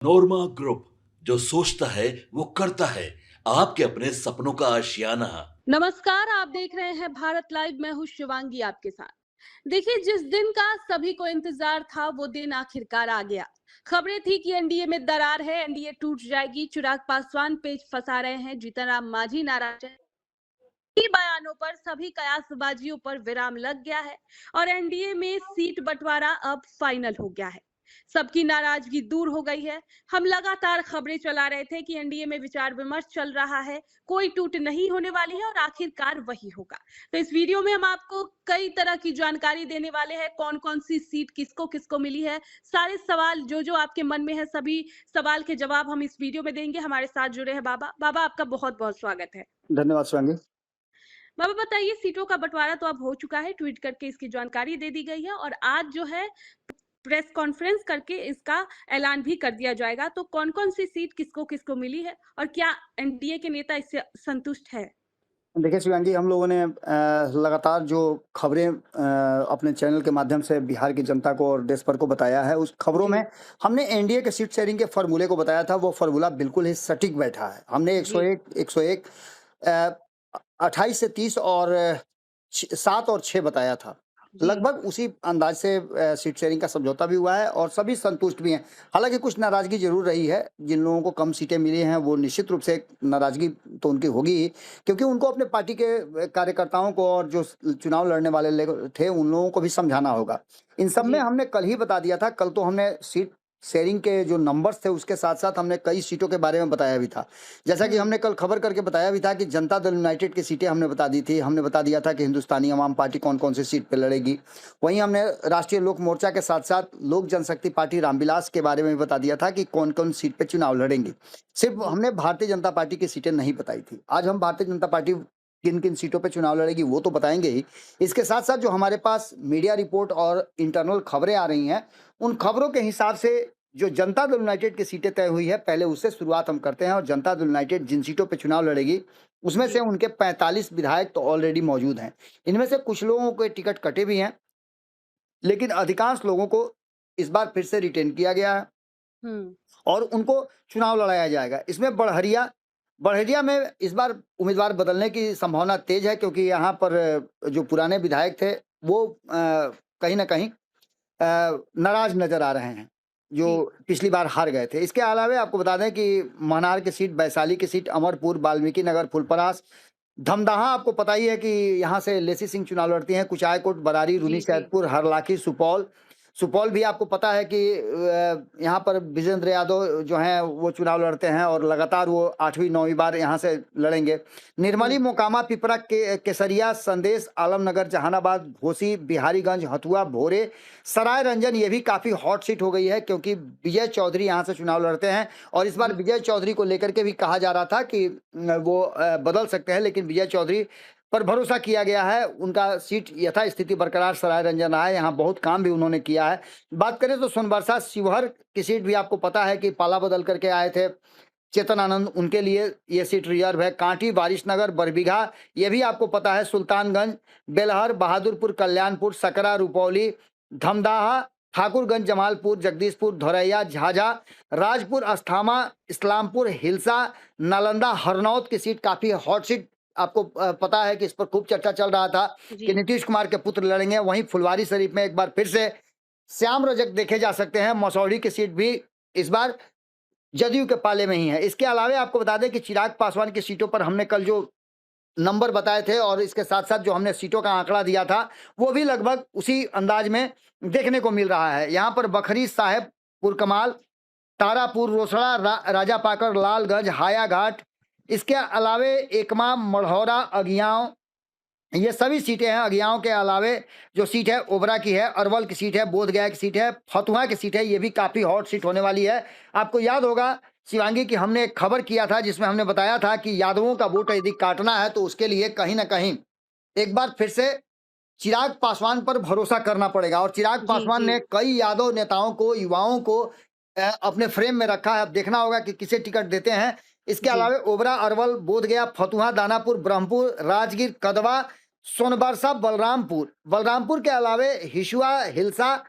नोरमा group, जो सोचता है वो करता है। आपके अपने सपनों का आशियाना। नमस्कार, आप देख रहे हैं भारत लाइव। मैं हूँ शिवांगी आपके साथ। देखिए, जिस दिन का सभी को इंतजार था वो दिन आखिरकार आ गया। खबरें थी कि एनडीए में दरार है, एनडीए टूट जाएगी, चिराग पासवान पेच फंसा रहे हैं, जीतन राम मांझी नाराज है। ही बयानों पर, सभी कयासबाजियों पर विराम लग गया है और एनडीए में सीट बंटवारा अब फाइनल हो गया है। सबकी नाराजगी दूर हो गई है। हम लगातार खबरें चला रहे थे कि एनडीए में विचार विमर्श चल रहा है, कोई टूट नहीं होने वाली है और आखिरकार वही होगा। तो इस वीडियो में हम आपको कई तरह की जानकारी देने वाले हैं, कौन कौन सी सीट किसको किसको मिली है, सारे सवाल जो जो आपके मन में है, सभी सवाल के जवाब हम इस वीडियो में देंगे। हमारे साथ जुड़े हैं बाबा। बाबा, आपका बहुत बहुत स्वागत है। धन्यवाद शिवांगी। बाबा बताइए, सीटों का बंटवारा तो अब हो चुका है, ट्वीट करके इसकी जानकारी दे दी गई है और आज जो है प्रेस कॉन्फ्रेंस करके इसका ऐलान भी कर दिया जाएगा। तो कौन कौन सी सीट किसको किसको मिली है और क्या एनडीए के नेता इससे संतुष्ट है? देखिए शिवांगी, हम लोगों ने लगातार जो खबरें अपने चैनल के माध्यम से बिहार की जनता को और देश भर को बताया है, उस खबरों जी। में हमने एनडीए के सीट शेयरिंग के फॉर्मूले को बताया था। वो फॉर्मूला बिल्कुल ही सटीक बैठा है। हमने जी। 101 अ, 28 से 30 और 7 और 6 बताया था। जी। लगभग उसी अंदाज से सीट शेयरिंग का समझौता भी हुआ है और सभी संतुष्ट भी हैं। हालाँकि कुछ नाराज़गी ज़रूर रही है। जिन लोगों को कम सीटें मिली हैं, वो निश्चित रूप से नाराज़गी तो उनकी होगी ही, क्योंकि उनको अपने पार्टी के कार्यकर्ताओं को और जो चुनाव लड़ने वाले थे, उन लोगों को भी समझाना होगा। इन सब में जी। हमने कल ही बता दिया था। कल तो हमने सीट शेयरिंग के जो नंबर्स थे, उसके साथ-साथ हमने कई सीटों के बारे में बताया भी था। जैसा कि हम्म। हमने कल खबर करके बताया भी था कि जनता दल यूनाइटेड की सीटें हमने बता दी थी। हमने बता दिया था कि हिंदुस्तानी अवाम पार्टी कौन-कौन सी सीट पे लड़ेगी। वहीं हमने राष्ट्रीय लोक मोर्चा के साथ-साथ लोक जनशक्ति पार्टी रामविलास के बारे में भी बता दिया था कि कौन-कौन सीट पे चुनाव लड़ेंगे। सिर्फ़ जी। हमने भारतीय जनता पार्टी की सीटें नहीं बताई थी। आज हम भारतीय जनता पार्टी किन-किन सीटों पे चुनाव लड़ेगी वो तो बताएँगे ही। इसके साथ-साथ जो हमारे पास मीडिया रिपोर्ट और इंटरनल खबरें आ रही हैं, उन खबरों के हिसाब से जो जनता दल यूनाइटेड की सीटें तय हुई है, पहले उससे शुरुआत हम करते हैं। और जनता दल यूनाइटेड जिन सीटों पे चुनाव लड़ेगी, उसमें से जी। उनके 45 विधायक तो ऑलरेडी मौजूद हैं। इनमें से कुछ लोगों के टिकट कटे भी हैं, लेकिन अधिकांश लोगों को इस बार फिर से रिटेन किया गया है हम्म। और उनको चुनाव लड़ाया जाएगा। इसमें बड़हरिया बड़हरिया में इस बार उम्मीदवार बदलने की संभावना तेज है, क्योंकि यहाँ पर जो पुराने विधायक थे, वो कहीं न कहीं नाराज नज़र आ रहे हैं, जी। जो पिछली बार हार गए थे। इसके अलावे आपको बता दें कि महनार की सीट, वैशाली की सीट, अमरपुर, वाल्मीकि नगर, फुलपरास, धमदाहा, आपको पता ही है कि यहाँ से लेसी सिंह चुनाव लड़ती हैं, कुचायकोट, बरारी, जी। जी। रून्नीसैदपुर, हरलाखी, सुपौल। सुपौल भी आपको पता है कि यहाँ पर विजेंद्र यादव जो हैं वो चुनाव लड़ते हैं और लगातार वो 8वीं 9वीं बार यहाँ से लड़ेंगे। निर्मली, हम्म। मोकामा, पिपरा, केसरिया, संदेश, आलमनगर, जहानाबाद, घोसी, बिहारीगंज, हथुआ, भोरे, सराय रंजन, ये भी काफ़ी हॉट सीट हो गई है, क्योंकि विजय चौधरी यहाँ से चुनाव लड़ते हैं। और इस बार जी। विजय चौधरी को लेकर के भी कहा जा रहा था कि वो बदल सकते हैं, लेकिन विजय चौधरी पर भरोसा किया गया है। उनका सीट यथास्थिति बरकरार सराय रंजन रहा है, यहाँ बहुत काम भी उन्होंने किया है। बात करें तो सोनबरसा शिवहर की सीट भी आपको पता है कि पाला बदल करके आए थे चेतन आनंद, उनके लिए ये सीट रिजर्व है। कांटी, वारिसनगर, बरबीघा, ये भी आपको पता है। सुल्तानगंज, बेलहर, बहादुरपुर, कल्याणपुर, सकरा, रुपौली, धमदाहा, ठाकुरगंज, जमालपुर, जगदीशपुर, धौरैया, झाझा, राजपुर, अस्थामा, इस्लामपुर, हिलसा, नालंदा, हरनौत की सीट काफ़ी हॉट सीट। आपको पता है कि इस पर खूब चर्चा चल रहा था जी। कि नीतीश कुमार के पुत्र लड़ेंगे। वहीं फुलवारी शरीफ में एक बार फिर से श्याम रजक देखे जा सकते हैं। मसौढ़ी की सीट भी इस बार जदयू के पाले में ही है। इसके अलावे आपको बता दें कि चिराग पासवान की सीटों पर हमने कल जो नंबर बताए थे और इसके साथ-साथ जो हमने सीटों का आंकड़ा दिया था, वो भी लगभग उसी अंदाज में देखने को मिल रहा है। यहाँ पर बखरी, साहेबपुर कमाल, तारापुर, रोसड़ा, राजापाकड़, लालगंज, हायाघाट, इसके अलावे एकमा, मढ़ौरा, अगियाँव, ये सभी सीटें हैं। अगियाँव के अलावे जो सीट है ओबरा की है, अरवल की सीट है, बोधगया की सीट है, फतुहा की सीट है, ये भी काफ़ी हॉट सीट होने वाली है। आपको याद होगा शिवांगी कि हमने एक खबर किया था जिसमें हमने बताया था कि यादवों का वोट यदि काटना है तो उसके लिए कहीं न कहीं एक बार फिर से चिराग पासवान पर भरोसा करना पड़ेगा। और चिराग जी। पासवान जी। ने कई यादव नेताओं को, युवाओं को अपने फ्रेम में रखा है। अब देखना होगा कि किसे टिकट देते हैं। इसके जी। अलावे ओबरा, अरवल, बोधगया, फतुहा, दानापुर, ब्रह्मपुर, राजगीर, कदवा, सोनबरसा, बलरामपुर के अलावे हिसुआ, हिलसा,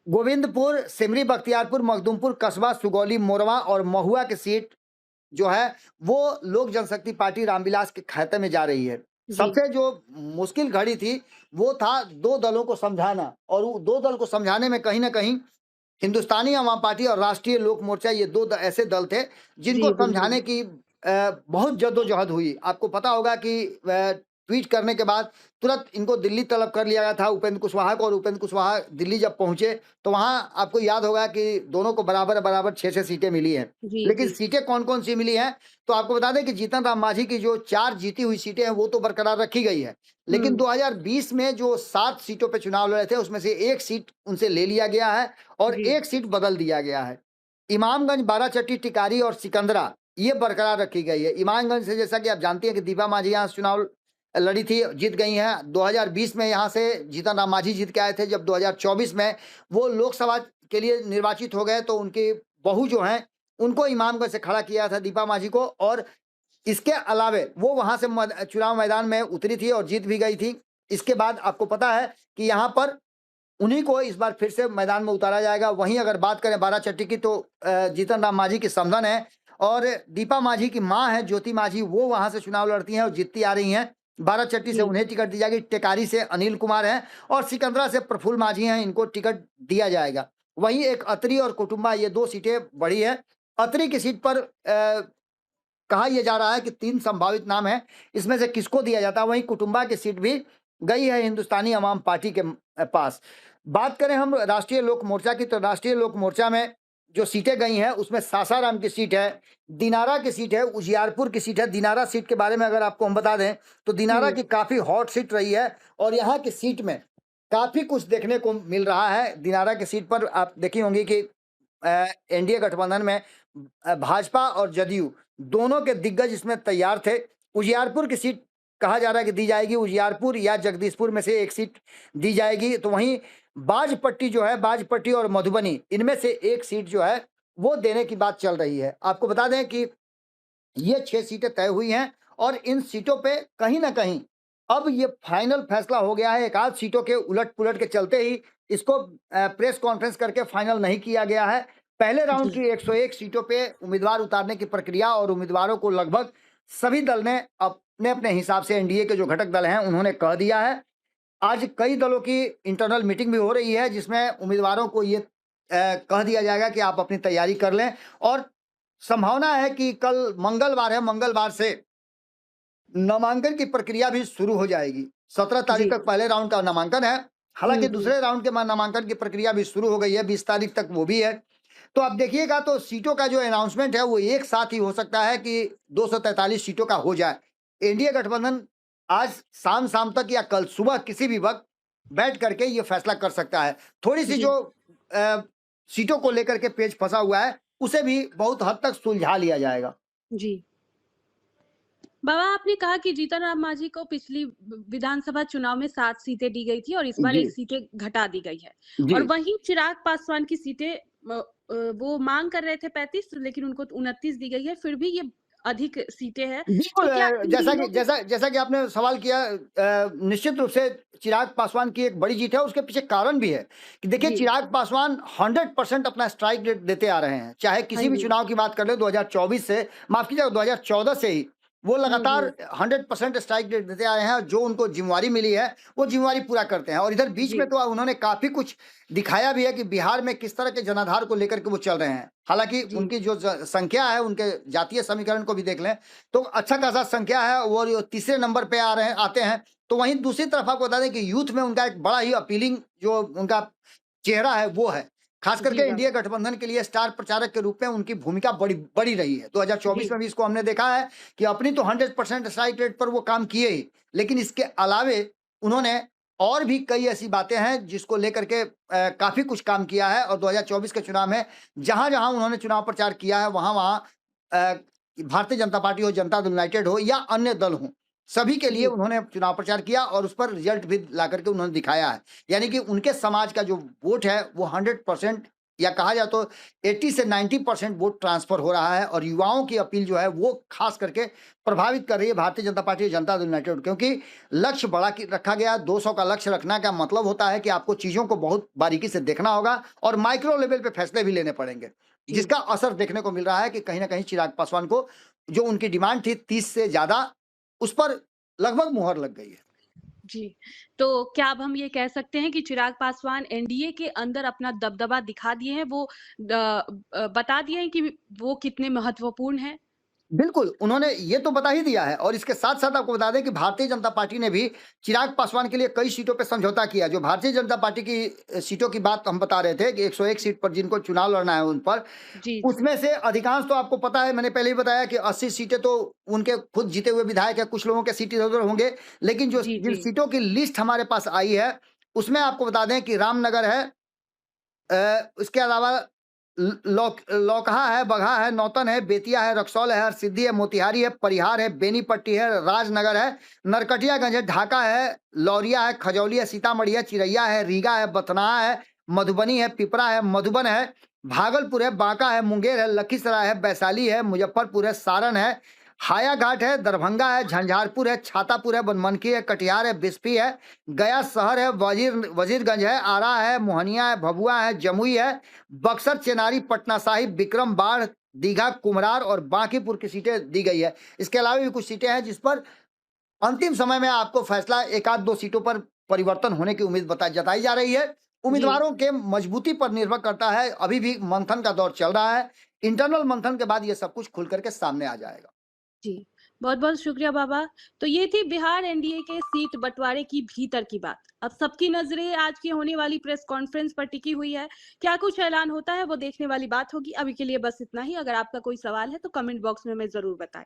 गोविंदपुर, सिमरी, बख्तियारपुर, मखदूमपुर, कसबा, सुगौली, मोरवा और महुआ की सीट जो है वो लोक जनशक्ति पार्टी रामविलास के खाते में जा रही है। जी सबसे जो मुश्किल घड़ी थी वो था दो दलों को समझाना, और वो दो दल को समझाने में कहीं ना कहीं हिंदुस्तानी आवाम पार्टी और राष्ट्रीय लोक मोर्चा, ये ऐसे दल थे जिनको जी बिल्कुल समझाने की बहुत जद्दोजहद हुई। आपको पता होगा कि ट्वीट करने के बाद तुरंत इनको दिल्ली तलब कर लिया गया था उपेंद्र कुशवाहा को, और उपेंद्र कुशवाहा दिल्ली जब पहुंचे तो वहां आपको याद होगा कि दोनों को बराबर बराबर 6 सीटें मिली हैं। जी लेकिन जी सीटें कौन कौन सी मिली हैं तो आपको बता दें कि जीतन राम मांझी की जो 4 जीती हुई सीटें हैं वो तो बरकरार रखी गई है, लेकिन 2020 में जो 7 सीटों पे चुनाव लड़े थे उसमें से एक सीट उनसे ले लिया गया है और जी एक सीट बदल दिया गया है। इमामगंज, बाराचट्टी, टिकारी और सिकंदरा ये बरकरार रखी गई है। इमामगंज से जैसा कि आप जानते हैं कि दीपा मांझी यहाँ चुनाव लड़ी थी, जीत गई हैं। 2020 में यहाँ से जीतन राम मांझी जीत के आए थे। जब 2024 में वो लोकसभा के लिए निर्वाचित हो गए तो उनकी बहू जो हैं उनको इमामगंज से खड़ा किया था, दीपा मांझी को, और इसके अलावे वो वहां से चुनाव मैदान में उतरी थी और जीत भी गई थी। इसके बाद आपको पता है कि यहाँ पर उन्हीं को इस बार फिर से मैदान में उतारा जाएगा। वहीं अगर बात करें बाराचट्टी की तो जीतन राम मांझी की समधन है और दीपा मांझी की मां है ज्योति मांझी, वो वहां से चुनाव लड़ती हैं और जीतती आ रही हैं। बाराचट्टी से जी उन्हें टिकट दी जाएगी, टेकारी से अनिल कुमार हैं और सिकंदरा से प्रफुल्ल मांझी हैं, इनको टिकट दिया जाएगा। वहीं एक अतरी और कुटुंबा, ये 2 सीटें बढ़ी है। अतरी की सीट पर कहा यह जा रहा है कि 3 संभावित नाम है, इसमें से किसको दिया जाता है। वहीं कुटुंबा की सीट भी गई है हिंदुस्तानी अवाम पार्टी के पास। बात करें हम राष्ट्रीय लोक मोर्चा की तो राष्ट्रीय लोक मोर्चा में जो सीटें गई हैं उसमें सासाराम की सीट है, दिनारा की सीट है, उजियारपुर की सीट है। दिनारा सीट के बारे में अगर आपको हम बता दें तो दिनारा की काफी हॉट सीट रही है और यहाँ की सीट में काफी कुछ देखने को मिल रहा है। दिनारा की सीट पर आप देखी होंगी कि एनडीए गठबंधन में भाजपा और जदयू दोनों के दिग्गज इसमें तैयार थे। उजियारपुर की सीट कहा जा रहा है कि दी जाएगी, उजियारपुर या जगदीशपुर में से एक सीट दी जाएगी। तो वहीं बाजपट्टी जो है, बाजपट्टी और मधुबनी, इनमें से एक सीट जो है वो देने की बात चल रही है। आपको बता दें कि ये 6 सीटें तय हुई हैं और इन सीटों पे कहीं ना कहीं अब ये फाइनल फैसला हो गया है। एक आध सीटों के उलट पुलट के चलते ही इसको प्रेस कॉन्फ्रेंस करके फाइनल नहीं किया गया है। पहले राउंड जी की 101 सीटों पे उम्मीदवार उतारने की प्रक्रिया और उम्मीदवारों को लगभग सभी दल ने अपने अपने हिसाब से, एनडीए के जो घटक दल हैं उन्होंने कह दिया है। आज कई दलों की इंटरनल मीटिंग भी हो रही है जिसमें उम्मीदवारों को ये कह दिया जाएगा कि आप अपनी तैयारी कर लें और संभावना है कि कल मंगलवार है, मंगलवार से नामांकन की प्रक्रिया भी शुरू हो जाएगी। 17 तारीख जी तक पहले राउंड का नामांकन है, हालांकि हम्म दूसरे राउंड के नामांकन की प्रक्रिया भी शुरू हो गई है, 20 तारीख तक वो भी है। तो आप देखिएगा तो सीटों का जो अनाउंसमेंट है वो एक साथ ही हो सकता है कि 243 सीटों का हो जाए। एनडीए गठबंधन आज शाम तक या कल सुबह किसी भी वक्त बैठ करके ये फैसला कर सकता है। थोड़ी सी जी जो सीटों को लेकर के पेच फंसा हुआ है उसे भी बहुत हद तक सुलझा लिया जाएगा। जी बाबा, आपने कहा कि जीतन राम मांझी को पिछली विधानसभा चुनाव में 7 सीटें दी गई थी और इस बार जी 1 सीटें घटा दी गई है। जी और वहीं चिराग पासवान की सीटें वो मांग कर रहे थे 35, लेकिन उनको 29 दी गई है। फिर भी ये अधिक सीटें हैं। बिल्कुल तो क्या इन जैसा कि तीनों जैसा कि आपने सवाल किया, निश्चित रूप से चिराग पासवान की एक बड़ी जीत है। उसके पीछे कारण भी है कि देखिए जी चिराग पासवान 100% अपना स्ट्राइक रेट देते आ रहे हैं, चाहे हाँ किसी भी जी चुनाव की बात कर ले। 2024 से, माफ कीजिएगा, 2014 से ही वो लगातार 100% स्ट्राइक रेट देते आए हैं और जो उनको जिम्मेवारी मिली है वो जिम्मेवारी पूरा करते हैं। और इधर बीच जी में तो उन्होंने काफी कुछ दिखाया भी है कि बिहार में किस तरह के जनाधार को लेकर के वो चल रहे हैं। हालांकि जी उनकी जो संख्या है, उनके जातीय समीकरण को भी देख लें तो अच्छा खासा संख्या है, वो तीसरे नंबर पे आते हैं। तो वहीं दूसरी तरफ आपको बता दें कि यूथ में उनका एक बड़ा ही अपीलिंग जो उनका चेहरा है वो है। खास जी करके बाबा इंडिया गठबंधन के लिए स्टार प्रचारक के रूप में उनकी भूमिका बड़ी बड़ी रही है। 2024 जी में भी इसको हमने देखा है कि अपनी तो 100% स्ट्राइक रेट पर वो काम किए ही, लेकिन इसके अलावे उन्होंने और भी कई ऐसी बातें हैं जिसको लेकर के काफी कुछ काम किया है। और 2024 के चुनाव में जहां जहां उन्होंने चुनाव प्रचार किया है वहां वहां भारतीय जनता पार्टी हो, जनता दल यूनाइटेड हो या अन्य दल हो, सभी के लिए जी उन्होंने चुनाव प्रचार किया और उस पर रिजल्ट भी ला करके उन्होंने दिखाया है। यानी कि उनके समाज का जो वोट है वो 100% या कहा जाए तो 80 से 90% वोट ट्रांसफर हो रहा है और युवाओं की अपील जो है वो खास करके प्रभावित कर रही है भारतीय जनता पार्टी और जनता दल यूनाइटेड, क्योंकि लक्ष्य बड़ा रखा गया। 200 का लक्ष्य रखना का मतलब होता है कि आपको चीजों को बहुत बारीकी से देखना होगा और माइक्रो लेवल पे फैसले भी लेने पड़ेंगे, जिसका असर देखने को मिल रहा है कि कहीं ना कहीं चिराग पासवान को जो उनकी डिमांड थी 30 से ज्यादा, उस पर लगभग मुहर लग गई है। जी, तो क्या अब हम ये कह सकते हैं कि चिराग पासवान एनडीए के अंदर अपना दबदबा दिखा दिए हैं, वो बता दिए हैं कि वो कितने महत्वपूर्ण हैं? बिल्कुल, उन्होंने ये तो बता ही दिया है और इसके साथ-साथ आपको बता दें कि भारतीय जनता पार्टी ने भी चिराग पासवान के लिए कई सीटों पे समझौता किया। जो भारतीय जनता पार्टी की सीटों की बात हम बता रहे थे कि 101 सीट पर जिनको चुनाव लड़ना है उन पर, जी, उसमें से अधिकांश तो आपको पता है, मैंने पहले ही बताया कि 80 सीटें तो उनके खुद जीते हुए विधायक हैं, कुछ लोगों के सीट इधर-उधर होंगे। लेकिन जो जी, जिन जी। सीटों की लिस्ट हमारे पास आई है, उसमें आपको बता दें कि रामनगर है, इसके अलावा लौकहा है, बगहा है, नौतन है, बेतिया है, रक्सौल है, हरसिद्धि है, मोतिहारी है, परिहार है, बेनीपट्टी है, राजनगर है, नरकटियागंज है, ढाका है, लौरिया है, खजौली है, सीतामढ़ी है, चिरैया है, रीगा है, बथनाहा है, मधुबनी है, पिपरा है, मधुबन है, भागलपुर है, बांका है, मुंगेर है, लखीसराय है, वैशाली है, मुजफ्फरपुर है, सारण है, हायाघाट है, दरभंगा है, झंझारपुर है, छातापुर है, बनमनखी है, कटिहार है, बिस्फी है, गया शहर है, वजीरगंज है, आरा है, मोहनिया है, भभुआ है, जमुई है, बक्सर, चेनारी, पटना साहिब, विक्रम, बाढ़, दीघा, कुम्हरार और बांकीपुर की सीटें दी गई है। इसके अलावा भी कुछ सीटें हैं जिस पर अंतिम समय में आपको फैसला एक आध 2 सीटों पर परिवर्तन होने की उम्मीद जताई जा रही है। उम्मीदवारों के मजबूती पर निर्भर करता है। अभी भी मंथन का दौर चल रहा है। इंटरनल मंथन के बाद ये सब कुछ खुल करके सामने आ जाएगा। जी, बहुत-बहुत शुक्रिया बाबा। तो ये थी बिहार एनडीए के सीट बंटवारे की भीतर की बात। अब सबकी नज़रें आज की होने वाली प्रेस कॉन्फ्रेंस पर टिकी हुई है। क्या कुछ ऐलान होता है वो देखने वाली बात होगी। अभी के लिए बस इतना ही। अगर आपका कोई सवाल है तो कमेंट बॉक्स में हमें ज़रूर बताएं।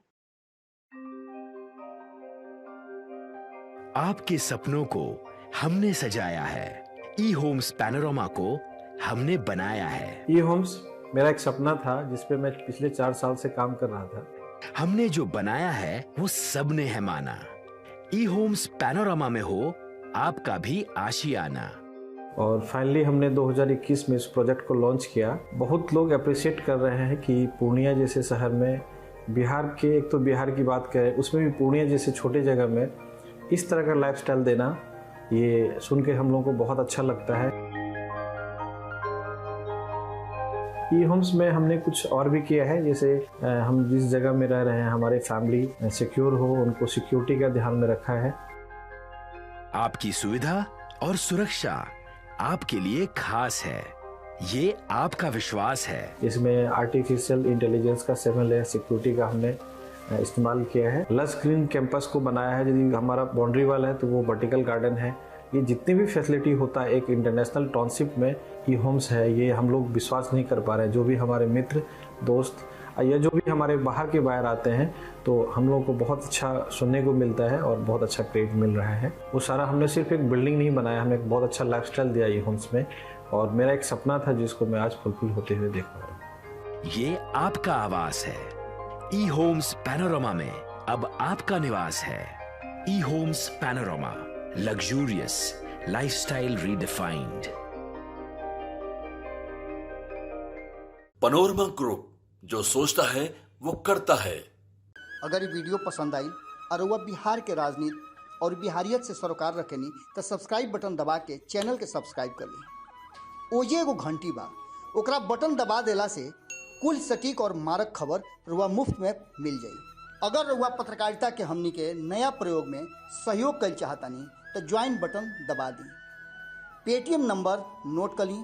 आपके सपनों को हमने सजाया है। ई होम्स पैनोरामा को हमने बनाया है। ई होम्स मेरा एक सपना था जिस पे मैं पिछले 4 साल से काम कर रहा था। हमने जो बनाया है वो सबने है माना। ई होम्स पैनोरामा में हो आपका भी आशियाना। और फाइनली हमने 2021 में इस प्रोजेक्ट को लॉन्च किया। बहुत लोग अप्रिशिएट कर रहे हैं कि पूर्णिया जैसे शहर में, बिहार के, एक तो बिहार की बात करें उसमें भी पूर्णिया जैसे छोटे जगह में इस तरह का लाइफस्टाइल देना, ये सुन के हम लोगों को बहुत अच्छा लगता है। ई होम्स में हमने कुछ और भी किया है, जैसे हम जिस जगह में रह रहे हैं हमारे फैमिली सिक्योर हो, उनको सिक्योरिटी का ध्यान में रखा है। आपकी सुविधा और सुरक्षा आपके लिए खास है, ये आपका विश्वास है। इसमें आर्टिफिशियल इंटेलिजेंस का 7 लेयर सिक्योरिटी का हमने इस्तेमाल किया है। लस ग्रीन कैंपस को बनाया है। यदि हमारा बाउंड्री वाल है तो वो वर्टिकल गार्डन है। ये जितनी भी फैसिलिटी होता है एक इंटरनेशनल टाउनशिप में, ई होम्स है, ये हम लोग विश्वास नहीं कर पा रहे हैं। जो भी हमारे मित्र, दोस्त या जो भी हमारे बाहर के बाहर आते हैं तो हम लोगों को बहुत अच्छा सुनने को मिलता है और बहुत अच्छा क्रेडिट मिल रहा है। वो सारा हमने सिर्फ एक बिल्डिंग नहीं बनाया, हमने एक बहुत अच्छा लाइफस्टाइल दिया ई होम्स में, और मेरा एक सपना था जिसको मैं आज फुलफिल होते हुए देख पा रहा हूँ। ये आपका आवास है। ई होम्स पैनोरामा में अब आपका निवास है। E Homes Panorama, luxurious lifestyle redefined. Panorama group, जो सोचता है वो करता है। अगर ये वीडियो पसंद आई और वह बिहार के राजनीति और बिहारियत से सरोकार रखेनी तो सब्सक्राइब बटन दबा के चैनल के सब्सक्राइब कर ली। ओजे एगो घंटी बा, ओकरा बटन दबा देला से कुल सटीक और मारक खबर रुआ मुफ्त में मिल जाई। अगर रुआ पत्रकारिता के हमनी के नया प्रयोग में सहयोग कर चाहतानी तो ज्वाइन बटन दबा दी। पेटीएम नंबर नोट कर ली